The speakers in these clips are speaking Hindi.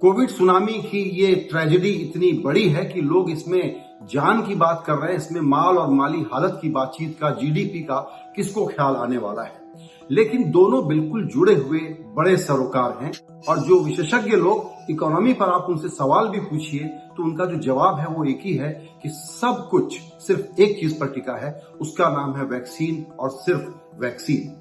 कोविड सुनामी की ये ट्रेजेडी इतनी बड़ी है कि लोग इसमें जान की बात कर रहे हैं, इसमें माल और माली हालत की बातचीत का, जीडीपी का किसको ख्याल आने वाला है। लेकिन दोनों बिल्कुल जुड़े हुए बड़े सरोकार हैं और जो विशेषज्ञ लोग इकोनॉमी पर आप उनसे सवाल भी पूछिए तो उनका जो जवाब है वो एक ही है कि सब कुछ सिर्फ एक चीज पर टिका है, उसका नाम है वैक्सीन और सिर्फ वैक्सीन।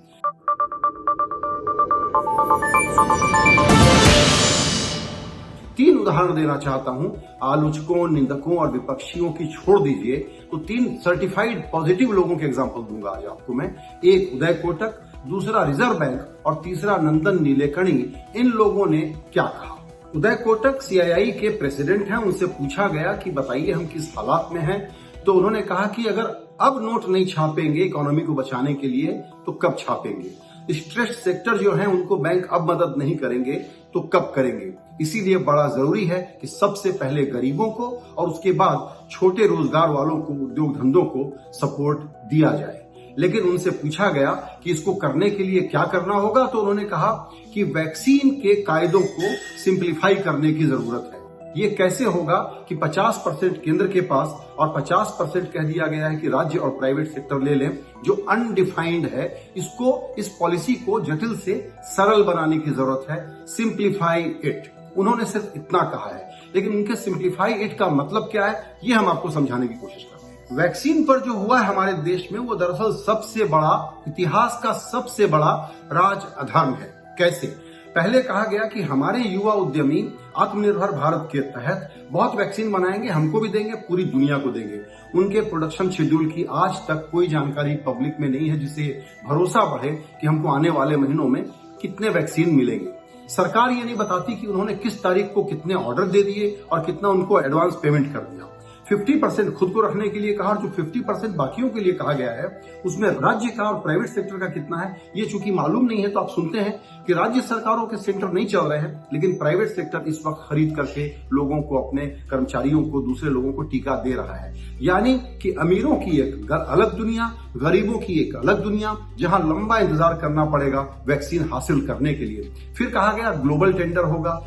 तीन उदाहरण देना चाहता हूं, आलोचकों, निंदकों और विपक्षियों की छोड़ दीजिए तो तीन सर्टिफाइड पॉजिटिव लोगों के एग्जांपल दूंगा आज आपको मैं। एक उदय कोटक, दूसरा रिजर्व बैंक और तीसरा नंदन नीलेकणी। इन लोगों ने क्या कहा? उदय कोटक सीआईआई के प्रेसिडेंट हैं। उनसे पूछा गया कि बताइए हम किस हालात में हैं, तो उन्होंने कहा कि अगर अब नोट नहीं छापेंगे इकोनॉमी को बचाने के लिए तो कब छापेंगे। स्ट्रेस्ड सेक्टर जो हैं उनको बैंक अब मदद नहीं करेंगे तो कब करेंगे। इसीलिए बड़ा जरूरी है कि सबसे पहले गरीबों को और उसके बाद छोटे रोजगार वालों को, उद्योग धंधों को सपोर्ट दिया जाए। लेकिन उनसे पूछा गया कि इसको करने के लिए क्या करना होगा, तो उन्होंने कहा कि वैक्सीन के कायदों को सिंप्लीफाई करने की जरूरत है। ये कैसे होगा कि 50% केंद्र के पास और 50% कह दिया गया है कि राज्य और प्राइवेट सेक्टर ले लें, जो अनडिफाइंड है। इस पॉलिसी को जटिल से सरल बनाने की जरूरत है। सिंप्लीफाई इट, उन्होंने सिर्फ इतना कहा है, लेकिन उनके सिंप्लीफाई इट का मतलब क्या है ये हम आपको समझाने की कोशिश कर रहे हैं। वैक्सीन पर जो हुआ है हमारे देश में वो दरअसल सबसे बड़ा, इतिहास का सबसे बड़ा राज अधर्म है। कैसे? पहले कहा गया कि हमारे युवा उद्यमी आत्मनिर्भर भारत के तहत बहुत वैक्सीन बनाएंगे, हमको भी देंगे, पूरी दुनिया को देंगे। उनके प्रोडक्शन शेड्यूल की आज तक कोई जानकारी पब्लिक में नहीं है जिससे भरोसा बढ़े कि हमको आने वाले महीनों में कितने वैक्सीन मिलेंगे। सरकार ये नहीं बताती कि उन्होंने किस तारीख को कितने ऑर्डर दे दिए और कितना उनको एडवांस पेमेंट कर दिया। 50% खुद को रखने के लिए कहा और जो 50% बाकियों के लिए कहा गया है उसमें राज्य का और प्राइवेट सेक्टर का कितना है ये चूंकि मालूम नहीं है, तो आप सुनते हैं कि राज्य सरकारों के सेंटर नहीं चल रहे हैं, लेकिन प्राइवेट सेक्टर इस वक्त खरीद करके लोगों को, अपने कर्मचारियों को, दूसरे लोगों को टीका दे रहा है। यानी कि अमीरों की एक अलग दुनिया, गरीबों की एक अलग दुनिया, जहां लंबा इंतजार करना पड़ेगा वैक्सीन हासिल करने के लिए। फिर कहा गया ग्लोबल टेंडर होगा।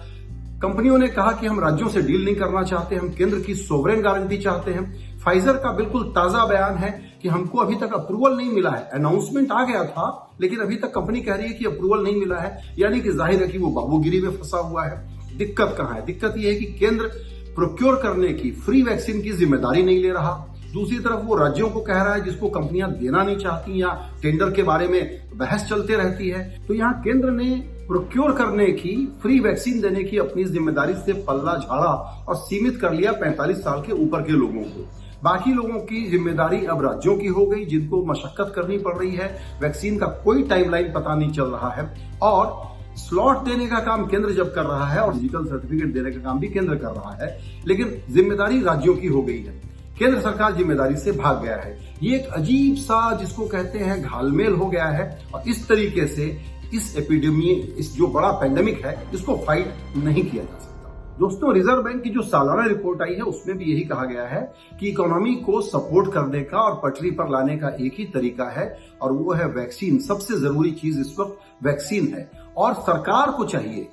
कंपनियों ने कहा कि हम राज्यों से डील नहीं करना चाहते, हम केंद्र की सोवरेन गारंटी चाहते हैं। फाइजर का बिल्कुल ताजा बयान है कि हमको अभी तक अप्रूवल नहीं मिला है। अनाउंसमेंट आ गया था लेकिन अभी तक कंपनी कह रही है कि अप्रूवल नहीं मिला है, यानी कि जाहिर है कि वो बाबूगिरी में फंसा हुआ है। दिक्कत कहां है? दिक्कत यह है कि केंद्र प्रोक्योर करने की, फ्री वैक्सीन की जिम्मेदारी नहीं ले रहा। दूसरी तरफ वो राज्यों को कह रहा है जिसको कंपनियां देना नहीं चाहती या टेंडर के बारे में बहस चलते रहती है। तो यहाँ केंद्र ने प्रोक्योर करने की, फ्री वैक्सीन देने की अपनी जिम्मेदारी से पल्ला झाड़ा और सीमित कर लिया 45 साल के ऊपर के लोगों को। बाकी लोगों की जिम्मेदारी अब राज्यों की हो गई, जिनको मशक्कत करनी पड़ रही है। वैक्सीन का कोई टाइमलाइन पता नहीं चल रहा है और स्लॉट देने का काम केंद्र जब कर रहा है और डिजिटल सर्टिफिकेट देने का काम भी केंद्र कर रहा है, लेकिन जिम्मेदारी राज्यों की हो गई है। केंद्र सरकार जिम्मेदारी से भाग गया है। ये एक अजीब सा, जिसको कहते हैं, घालमेल हो गया है और इस तरीके से इस एपिडेमी, इस जो बड़ा पेंडेमिक है, इसको फाइट नहीं किया जा सकता। दोस्तों, रिजर्व बैंक की जो सालाना रिपोर्ट आई है उसमें भी यही कहा गया है कि इकोनॉमी को सपोर्ट करने का और पटरी पर लाने का एक ही तरीका है और वो है वैक्सीन। सबसे जरूरी चीज इस वक्त वैक्सीन है और सरकार को चाहिए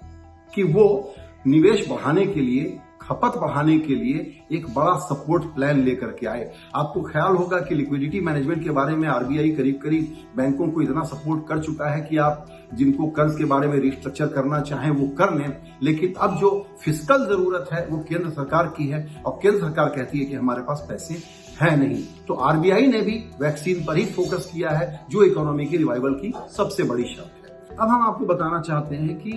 कि वो निवेश बढ़ाने के लिए, खपत बढ़ाने के लिए एक बड़ा सपोर्ट प्लान लेकर के आए। आपको ख्याल होगा कि लिक्विडिटी मैनेजमेंट के बारे में आरबीआई करीब करीब बैंकों को इतना सपोर्ट कर चुका है कि आप जिनको कर्ज के बारे में रिस्ट्रक्चर करना चाहें वो कर लें। लेकिन अब जो फिस्कल जरूरत है वो केंद्र सरकार की है और केंद्र सरकार कहती है कि हमारे पास पैसे है नहीं। तो आरबीआई ने भी वैक्सीन पर ही फोकस किया है, जो इकोनॉमी की रिवाइवल की सबसे बड़ी शर्त है। अब हम आपको बताना चाहते हैं कि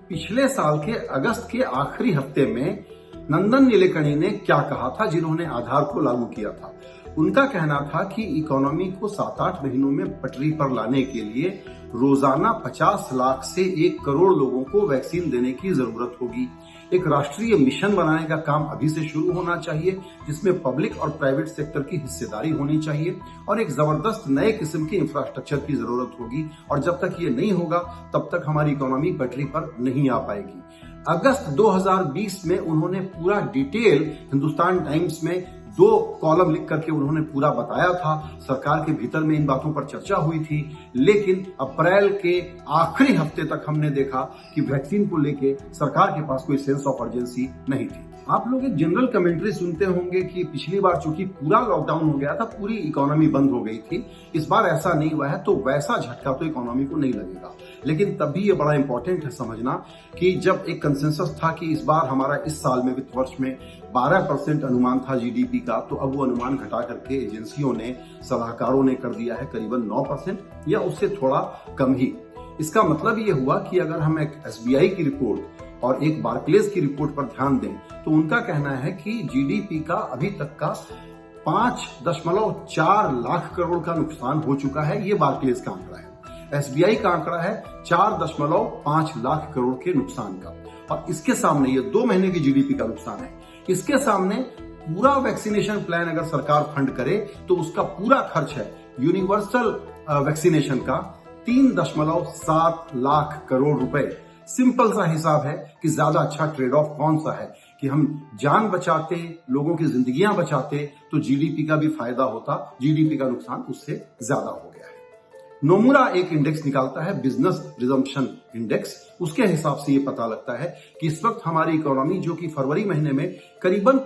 पिछले साल के अगस्त के आखिरी हफ्ते में नंदन नीलेकणी ने क्या कहा था, जिन्होंने आधार को लागू किया था। उनका कहना था कि इकोनॉमी को 7-8 महीनों में पटरी पर लाने के लिए रोजाना 50 लाख से 1 करोड़ लोगों को वैक्सीन देने की जरूरत होगी। एक राष्ट्रीय मिशन बनाने का काम अभी से शुरू होना चाहिए, जिसमें पब्लिक और प्राइवेट सेक्टर की हिस्सेदारी होनी चाहिए और एक जबरदस्त नए किस्म के इंफ्रास्ट्रक्चर की जरूरत होगी। और जब तक ये नहीं होगा तब तक हमारी इकोनॉमी पटरी पर नहीं आ पाएगी। अगस्त 2020 में उन्होंने पूरा डिटेल हिंदुस्तान टाइम्स में 2 कॉलम लिख करके उन्होंने पूरा बताया था। सरकार के भीतर में इन बातों पर चर्चा हुई थी, लेकिन अप्रैल के आखिरी हफ्ते तक हमने देखा कि वैक्सीन को लेके सरकार के पास कोई सेंस ऑफ अर्जेंसी नहीं थी। आप लोग एक जनरल कमेंट्री सुनते होंगे कि पिछली बार चूंकि पूरा लॉकडाउन हो गया था, पूरी इकोनॉमी बंद हो गई थी, इस बार ऐसा नहीं हुआ है, तो वैसा झटका तो इकोनॉमी को नहीं लगेगा। लेकिन तब भी ये बड़ा इंपॉर्टेंट है समझना कि जब एक कंसेंसस था कि इस बार हमारा इस साल में वित्त वर्ष में 12% अनुमान था जीडीपी का, तो अब वो अनुमान घटा करके एजेंसियों ने, सलाहकारों ने कर दिया है करीबन 9% या उससे थोड़ा कम ही। इसका मतलब ये हुआ कि अगर हम एक एसबीआई की रिपोर्ट और एक बार्कलेज की रिपोर्ट पर ध्यान दें तो उनका कहना है कि जीडीपी का अभी तक का 5.4 लाख करोड़ का नुकसान हो चुका है। ये बार्कलेज का आंकड़ा है। एसबीआई का आंकड़ा है 4.5 लाख करोड़ के नुकसान का, और इसके सामने ये 2 महीने की जीडीपी का नुकसान है। इसके सामने पूरा वैक्सीनेशन प्लान अगर सरकार फंड करे तो उसका पूरा खर्च है यूनिवर्सल वैक्सीनेशन का 3.7 लाख करोड़ रुपए। सिंपल सा हिसाब है कि ज्यादा अच्छा ट्रेड ऑफ कौन सा है कि हम जान बचाते, लोगों की जिंदगियां बचाते तो जीडीपी का भी फायदा होता, जीडीपी का नुकसान उससे ज्यादा हो गया है। नोमुरा एक इंडेक्स निकालता है, बिजनेस रिजम्पशन इंडेक्स। उसके हिसाब से ये पता लगता है कि इस वक्त हमारी इकोनॉमी, जो कि फरवरी महीने में करीबन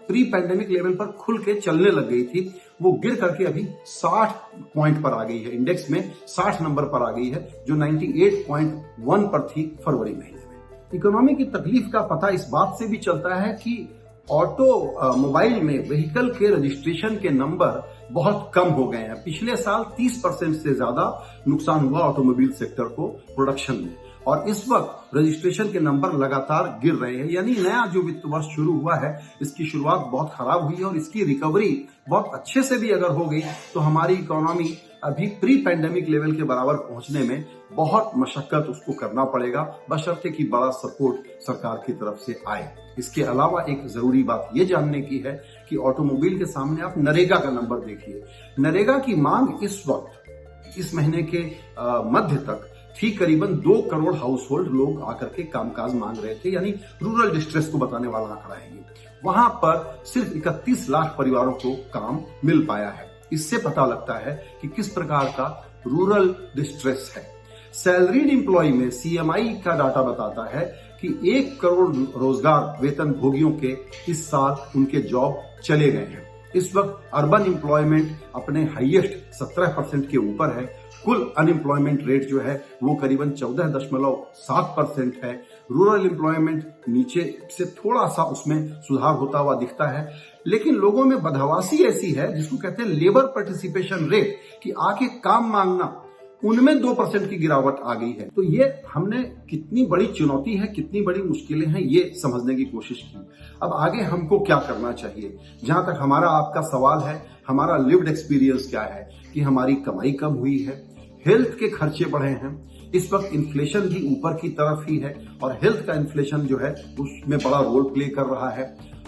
प्री पैंडेमिक लेवल पर खुल के चलने लग गई थी, वो गिर करके अभी 60 पॉइंट पर आ गई है। इंडेक्स में 60 नंबर पर आ गई है, जो 98.1 पर थी फरवरी महीने में। इकोनॉमी की तकलीफ का पता इस बात से भी चलता है कि मोबाइल में व्हीकल के रजिस्ट्रेशन के नंबर बहुत कम हो गए हैं। पिछले साल 30% से ज्यादा नुकसान हुआ ऑटोमोबाइल सेक्टर को प्रोडक्शन में, और इस वक्त रजिस्ट्रेशन के नंबर लगातार गिर रहे हैं। यानी नया जो वित्त वर्ष शुरू हुआ है, इसकी शुरुआत बहुत खराब हुई है, और इसकी रिकवरी बहुत अच्छे से भी अगर हो गई तो हमारी इकोनॉमी अभी प्री पैंडेमिक लेवल के बराबर पहुंचने में बहुत मशक्कत उसको करना पड़ेगा, बशर्ते कि बड़ा सपोर्ट सरकार की तरफ से आए। इसके अलावा एक जरूरी बात ये जानने की है कि ऑटोमोबाइल के सामने आप नरेगा का नंबर देखिए। नरेगा की मांग इस वक्त, इस महीने के मध्य तक थी करीबन 2 करोड़ हाउस होल्ड लोग आकर के कामकाज मांग रहे थे, यानी रूरल डिस्ट्रेस को बताने वाला आंकड़ा है ये। वहां पर सिर्फ 31 लाख परिवारों को काम मिल पाया है। इससे पता लगता है कि किस प्रकार का रूरल डिस्ट्रेस है। सैलरीड एम्प्लॉय में सीएमआई का डाटा बताता है कि 1 करोड़ रोजगार वेतन भोगियों के इस साल उनके जॉब चले गए हैं। इस वक्त अर्बन एम्प्लॉयमेंट अपने हाईएस्ट 17% के ऊपर है। कुल अनएम्प्लॉयमेंट रेट जो है वो करीबन 14.7% है। रूरल एम्प्लॉयमेंट नीचे से थोड़ा सा उसमें सुधार होता हुआ दिखता है, लेकिन लोगों में बदहवासी ऐसी है जिसको कहते हैं लेबर पार्टिसिपेशन रेट, कि आके काम मांगना, उनमें 2% की गिरावट आ गई है। तो ये हमने कितनी बड़ी चुनौती है, कितनी बड़ी मुश्किलें हैं, ये समझने की कोशिश की। अब आगे हमको क्या करना चाहिए? जहां तक हमारा आपका सवाल है, हमारा लिव्ड एक्सपीरियंस क्या है कि हमारी कमाई कम हुई है, हेल्थ के खर्चे बढ़े हैं, इस वक्त इन्फ्लेशन भी ऊपर की तरफ ही है, और हेल्थ का इन्फ्लेशन जो है उसमें बड़ा रोल प्ले कर रहा है।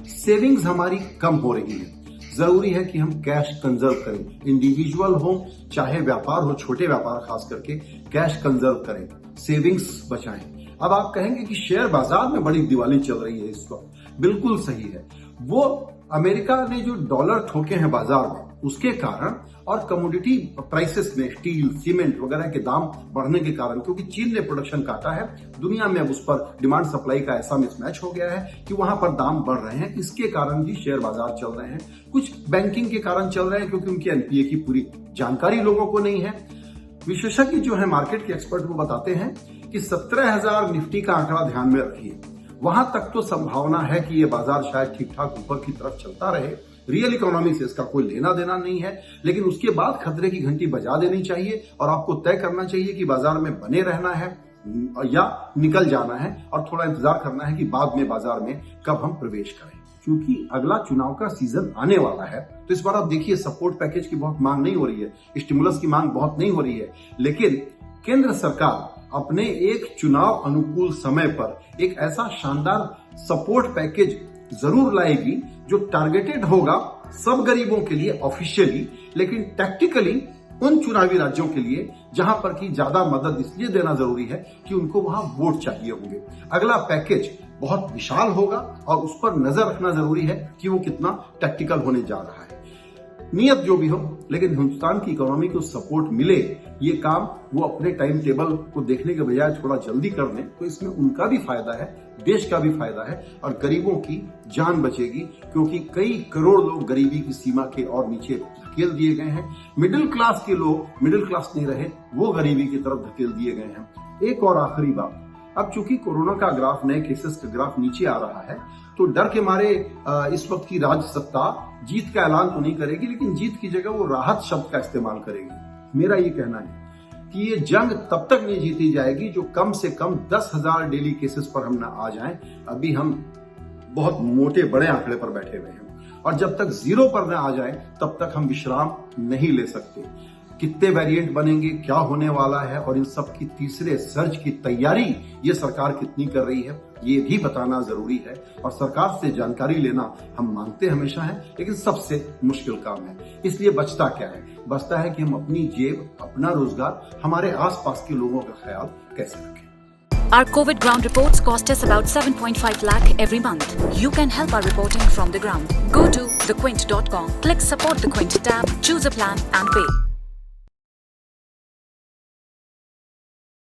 सेविंग्स हमारी कम हो रही है। जरूरी है कि हम कैश कंजर्व करें, इंडिविजुअल हो चाहे व्यापार हो, छोटे व्यापार खास करके कैश कंजर्व करें, सेविंग्स बचाएं। अब आप कहेंगे कि शेयर बाजार में बड़ी दिवाली चल रही है इस वक्त। बिल्कुल सही है। वो अमेरिका ने जो डॉलर ठोके हैं बाजार में, उसके कारण, और कमोडिटी प्राइसेस में स्टील, सीमेंट वगैरह के दाम बढ़ने के कारण, क्योंकि चीन ने प्रोडक्शन काटा है, दुनिया में अब उस पर डिमांड सप्लाई का ऐसा मिसमैच हो गया है कि वहां पर दाम बढ़ रहे हैं। इसके कारण भी शेयर बाजार चल रहे हैं। कुछ बैंकिंग के कारण चल रहे हैं क्योंकि उनकी एनपीए की पूरी जानकारी लोगों को नहीं है। विशेषज्ञ जो है मार्केट के एक्सपर्ट वो बताते हैं कि 17,000 निफ्टी का आंकड़ा ध्यान में रखिए। वहां तक तो संभावना है कि ये बाजार शायद ठीक ठाक ऊपर की तरफ चलता रहे। रियल इकोनॉमी से इसका कोई लेना देना नहीं है, लेकिन उसके बाद खतरे की घंटी बजा देनी चाहिए और आपको तय करना चाहिए कि बाजार में बने रहना है या निकल जाना है, और थोड़ा इंतजार करना है कि बाद में बाजार में कब हम प्रवेश करें। क्योंकि अगला चुनाव का सीजन आने वाला है, तो इस बार आप देखिए सपोर्ट पैकेज की बहुत मांग नहीं हो रही है, स्टिमुलस की मांग बहुत नहीं हो रही है, लेकिन केंद्र सरकार अपने एक चुनाव अनुकूल समय पर एक ऐसा शानदार सपोर्ट पैकेज जरूर लाएगी जो टारगेटेड होगा सब गरीबों के लिए ऑफिशियली, लेकिन टैक्टिकली उन चुनावी राज्यों के लिए जहां पर की ज्यादा मदद इसलिए देना जरूरी है कि उनको वहां वोट चाहिए होंगे। अगला पैकेज बहुत विशाल होगा और उस पर नजर रखना जरूरी है कि वो कितना टैक्टिकल होने जा रहा है। नियत जो भी हो, लेकिन हिंदुस्तान की इकोनॉमी को सपोर्ट मिले, ये काम वो अपने टाइम टेबल को देखने के बजाय थोड़ा जल्दी कर दें, तो इसमें उनका भी फायदा है, देश का भी फायदा है और गरीबों की जान बचेगी, क्योंकि कई करोड़ लोग गरीबी की सीमा के और नीचे धकेल दिए गए हैं। मिडिल क्लास के लोग मिडिल क्लास नहीं रहे, वो गरीबी की तरफ धकेल दिए गए हैं। एक और आखिरी बात, अब चूंकि कोरोना का ग्राफ, नए केसेस का ग्राफ नीचे आ रहा है, तो डर के मारे इस वक्त की राज्य सत्ता जीत का ऐलान तो नहीं करेगी, लेकिन जीत की जगह वो राहत शब्द का इस्तेमाल करेगी। मेरा ये कहना है कि ये जंग तब तक नहीं जीती जाएगी जो कम से कम 10,000 डेली केसेस पर हम ना आ जाएं। अभी हम बहुत मोटे बड़े आंकड़े पर बैठे हुए हैं और जब तक 0 पर ना आ जाए तब तक हम विश्राम नहीं ले सकते। कितने वेरिएंट बनेंगे, क्या होने वाला है और इन सब की तीसरे सर्ज की तैयारी ये सरकार कितनी कर रही है, ये भी बताना जरूरी है। और सरकार से जानकारी लेना हम मांगते हमेशा है, लेकिन सबसे मुश्किल काम है। इसलिए बचता क्या है? बचता है कि हम अपनी जेब, अपना रोजगार, हमारे आसपास के लोगों का ख्याल कैसे रखें। Our COVID ground reports cost us about 7.5 lakh every month. You can help our reporting from the ground. Go to thequint.com, click support the Quint tab, choose a plan and pay.